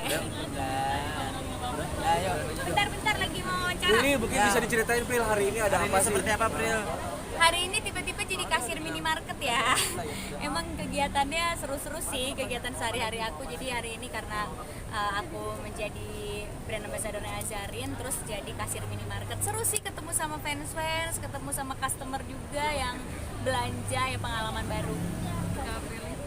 Ayo. Bentar lagi mau wawancara. Ini mungkin bisa diceritain Pril, hari ini ada apa sih? Seperti apa, Pril? Hari ini tiba-tiba jadi kasir minimarket ya. Emang kegiatannya seru-seru sih, kegiatan sehari-hari aku. Jadi hari ini karena aku menjadi brand ambassador-nya Azarin, terus jadi kasir minimarket. Seru sih ketemu sama fans-fans, ketemu sama customer juga yang belanja, ya pengalaman baru.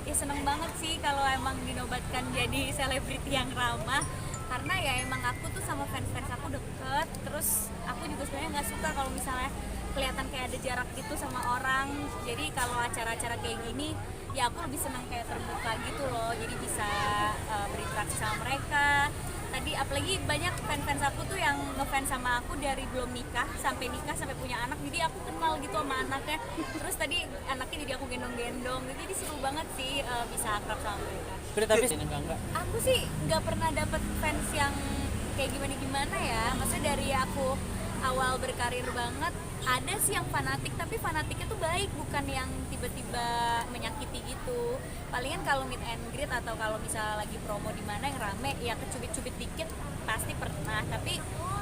Ya seneng banget sih kalau emang dinobatkan jadi selebriti yang ramah. Karena ya emang aku tuh sama fans-fans aku deket. Terus aku juga sebenarnya nggak suka kalau misalnya kelihatan kayak ada jarak gitu sama orang. Jadi kalau acara-acara kayak gini ya aku lebih senang kayak terbuka gitu loh, jadi bisa berinteraksi sama mereka. Tadi apalagi banyak fans aku tuh yang ngefans sama aku dari belum nikah sampai punya anak, jadi aku kenal gitu sama anaknya. Terus tadi anaknya jadi aku gendong-gendong, jadi seru banget sih bisa akrab sama mereka. Tapi enggak. Aku sih nggak pernah dapet fans yang kayak gimana ya. Maksudnya dari aku awal berkarir banget, ada sih yang fanatik, tapi fanatiknya tuh baik, bukan yang tiba-tiba menyakiti gitu. Palingan kalau meet and greet atau kalau misalnya lagi promo di mana yang rame, ya kecubit-cubit dikit pasti pernah. Tapi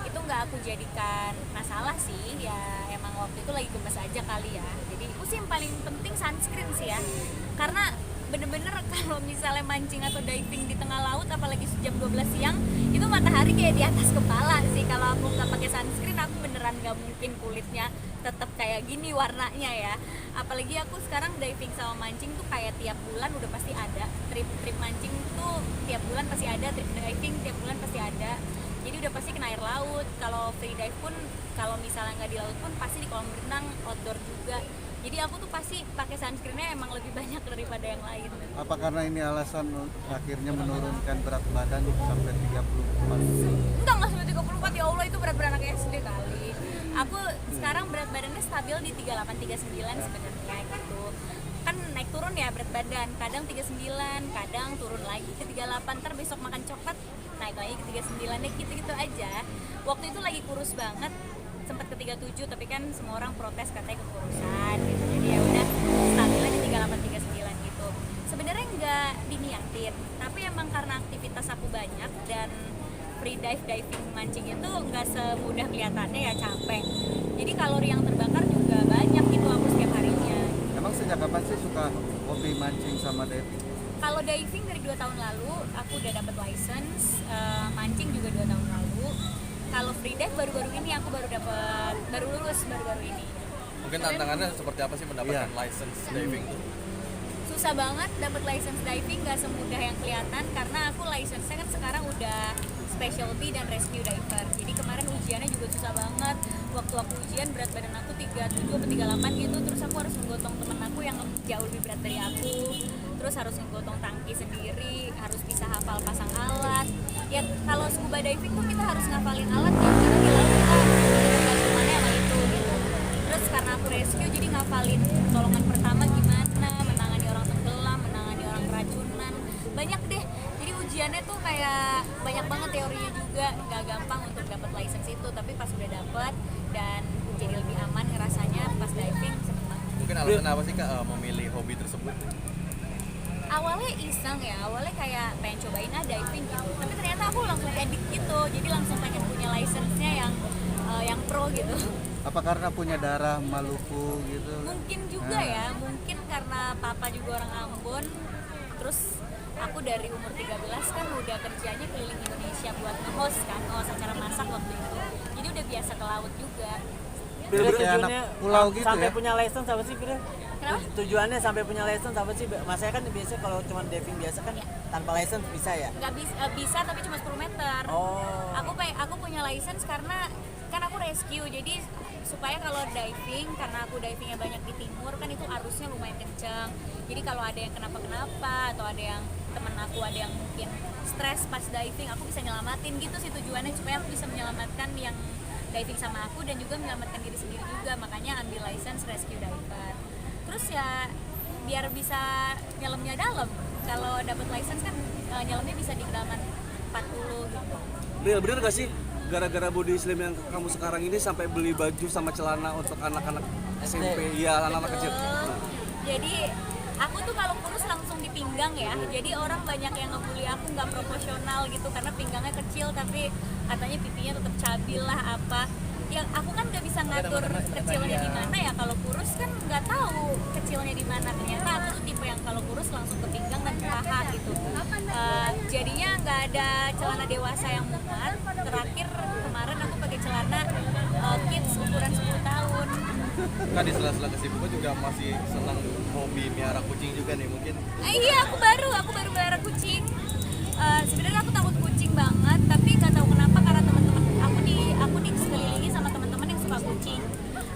itu nggak aku jadikan masalah sih. Ya emang waktu itu lagi gemes aja kali ya. Jadi itu sih yang paling penting sunscreen sih ya. Karena bener-bener kalau misalnya mancing atau diving di tengah laut, apalagi jam 12 siang, itu matahari kayak di atas kepala sih. Kalau aku nggak pakai sunscreen, aku beneran nggak mungkin kulitnya tetap kayak gini warnanya ya. Apalagi aku sekarang diving sama mancing tuh kayak tiap bulan udah pasti ada trip mancing tuh, tiap bulan pasti ada trip diving, tiap bulan pasti ada. Jadi udah pasti kena air laut. Kalau free dive pun, kalau misalnya nggak di laut pun pasti di kolam renang, outdoor juga. Jadi aku tuh pasti pakai sunscreennya emang lebih banyak daripada yang lain. Apa karena ini alasan akhirnya menurunkan berat badan sampai 34? Enggak sampai 34, ya Allah, itu berat anak SD kali. Aku sekarang berat badannya stabil di 38-39 sebenarnya gitu. Kan naik turun ya berat badan, kadang 39, kadang turun lagi ke 38, ntar besok makan coklat naik lagi ke 39, deh gitu-gitu aja. Waktu itu lagi kurus banget, sempat ke 37, tapi kan semua orang protes katanya kekurusan gitu. Jadi ya udah stabilnya di 38-39 gitu. Sebenarnya nggak diniatin, tapi emang karena aktivitas aku banyak dan free diving mancing itu nggak semudah kelihatannya ya, capek. Jadi kalori yang terbakar juga banyak gitu aku setiap harinya. Emang sejak kapan sih suka hobi mancing sama diving? Kalau diving dari 2 tahun lalu aku udah dapat license, mancing juga 2 tahun lalu. Kalau free dive baru-baru ini aku baru lulus baru-baru ini. Mungkin tantangannya seperti apa sih mendapatkan license diving tuh? Susah banget dapat license diving, gak semudah yang kelihatan karena aku license-nya kan sekarang udah specialty dan rescue diver. Jadi kemarin ujiannya juga susah banget. Waktu aku ujian berat badan aku 37 atau 38 gitu, terus aku harus menggotong temen aku yang jauh lebih berat dari aku. Terus harus menggotong tangki sendiri, harus bisa hafal pasang alat. Ya kalau scuba diving tuh kita harus ngafalin alat ya, karena di laut kita gimana sama itu gitu. Terus karena aku rescue jadi ngafalin pertolongan pertama gimana, menangani orang tenggelam, menangani orang keracunan. Banyak deh. Jadi ujiannya tuh kayak banyak banget teorinya juga, nggak gampang untuk dapat license itu, tapi pas udah dapet dan jadi lebih aman ngerasanya pas diving, seneng banget. Mungkin alasan apa sih Kak memilih hobi tersebut? Awalnya iseng ya, awalnya kayak pengen cobain diving gitu, tapi ternyata aku langsung edit gitu, jadi langsung pengen punya license-nya yang pro gitu. Apa karena punya darah Maluku gitu? Mungkin juga ya, mungkin karena papa juga orang Ambon, terus aku dari umur 13 kan udah kerjanya keliling Indonesia buat nge-host acara masak waktu itu, jadi udah biasa ke laut juga. Kayak anak pulau gitu sampai ya? punya license apa sih, Bro? Kenapa? Tujuannya sampai punya license apa sih? Masanya kan biasa kalau cuma diving biasa kan tanpa license bisa ya? Nggak bisa tapi cuma 10 meter. Oh. Aku punya license karena kan aku rescue, jadi supaya kalau diving, karena aku divingnya banyak di timur kan itu arusnya lumayan kencang, jadi kalau ada yang kenapa-kenapa atau ada yang temen aku ada yang mungkin stres pas diving, aku bisa nyelamatin gitu sih tujuannya, supaya aku bisa menyelamatkan yang diving sama aku dan juga menyelamatkan diri sendiri juga. Makanya ambil license rescue diver. Terus ya biar bisa nyelamnya dalam, kalau dapat license kan nyelamnya bisa di kedalaman 40 gitu. Bener gak sih gara-gara body slim yang kamu sekarang ini sampai beli baju sama celana untuk anak-anak SMP, iya anak-anak kecil? Jadi aku tuh kalau kurus langsung di pinggang ya, jadi orang banyak yang ngebully aku nggak proporsional gitu karena pinggangnya kecil tapi katanya pipinya tetap cabil lah apa. Ya aku kan nggak bisa ngatur kecilnya di mana ya, kalau kurus kan nggak tahu kecilnya di mana. Ternyata aku tuh tipe yang kalau kurus langsung ke pinggang dan ke paha gitu. Jadinya nggak ada celana dewasa yang muat. Terakhir kemarin aku pakai celana kids ukuran 10 tahun. Kan di sela-sela kesibukan juga masih senang hobi miara kucing juga nih mungkin. Iya, aku baru melihara kucing. Sebenarnya aku takut kucing banget, tapi nggak tahu kenapa karena teman-teman aku disekelilingi sama teman-teman yang suka kucing.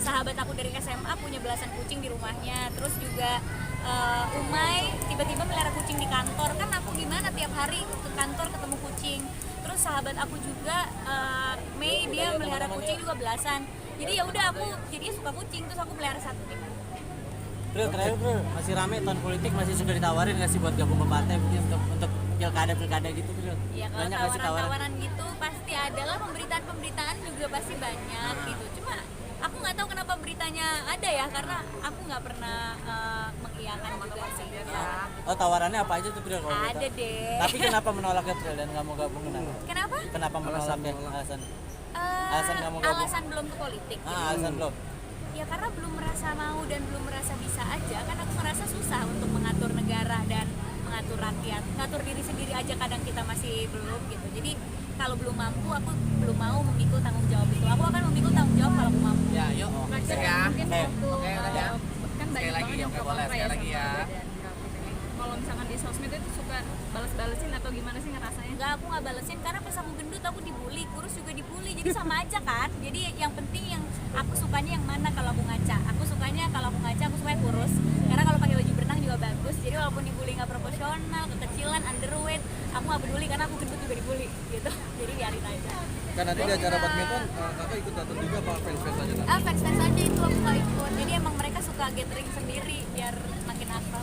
Sahabat aku dari SMA punya belasan kucing di rumahnya. Terus juga Umay tiba-tiba melihara kucing di kantor. Kan aku gimana tiap hari ke kantor ketemu kucing. Terus sahabat aku juga Mei dia melihara kucing juga belasan. Jadi ya udah aku jadinya suka kucing, terus aku melihara satu gitu. Bro, terakhir bro, masih rame tahun politik, masih suka ditawarin nggak sih buat gabung ke partai mungkin untuk pilkada gitu bro? Ya kalau Banyak nggak sih tawaran-tawaran gitu pasti ada lah, pemberitaan juga pasti banyak gitu. Cuma aku nggak tahu kenapa beritanya ada ya, karena aku nggak pernah mengiyakan juga sih. Oh tawarannya apa aja tuh bro? Kalau boleh Ada tahu? deh. Tapi kenapa menolaknya bro dan nggak mau gabung kenapa? Kenapa? Kenapa menolaknya alasan? Alasan nggak mau gabung? Alasan belum ke politik. Alasan belum? Ya karena belum merasa mau dan belum merasa bisa aja. Kan aku merasa susah untuk mengatur negara dan mengatur rakyat. Ngatur diri sendiri aja kadang kita masih belum gitu. Jadi kalau belum mampu, aku belum mau memikul tanggung jawab itu. Aku akan memikul tanggung jawab kalau aku mampu. Ya, yuk. Terakhir ya. mungkin waktu udah ya. kan Sekali banyak lagi, banget yang oke, pro boleh, kontra sekali ya lagi sama ya. badan rambut ini. Kalau misalkan di sosmed itu suka balas-balesin atau gimana sih ngerasanya? Enggak, aku nggak balesin karena pas aku gendut aku dibully, kurus juga dibully, jadi sama aja kan. Jadi yang penting yang aku sukanya yang mana kalau aku ngaca. Aku sukanya kalau aku ngaca aku suka kurus. Karena kalau pakai baju berenang juga bagus. Jadi walaupun dibully nggak proporsional, kekecilan, underweight, aku nggak peduli karena aku gendut juga dibully gitu. Jadi biarin aja. Kan nanti di acara badminton kakak ikut datang juga apa fans-fans aja nanti? Fans-fans aja itu aku nggak ikut. Jadi emang mereka suka gathering sendiri biar makin akrab.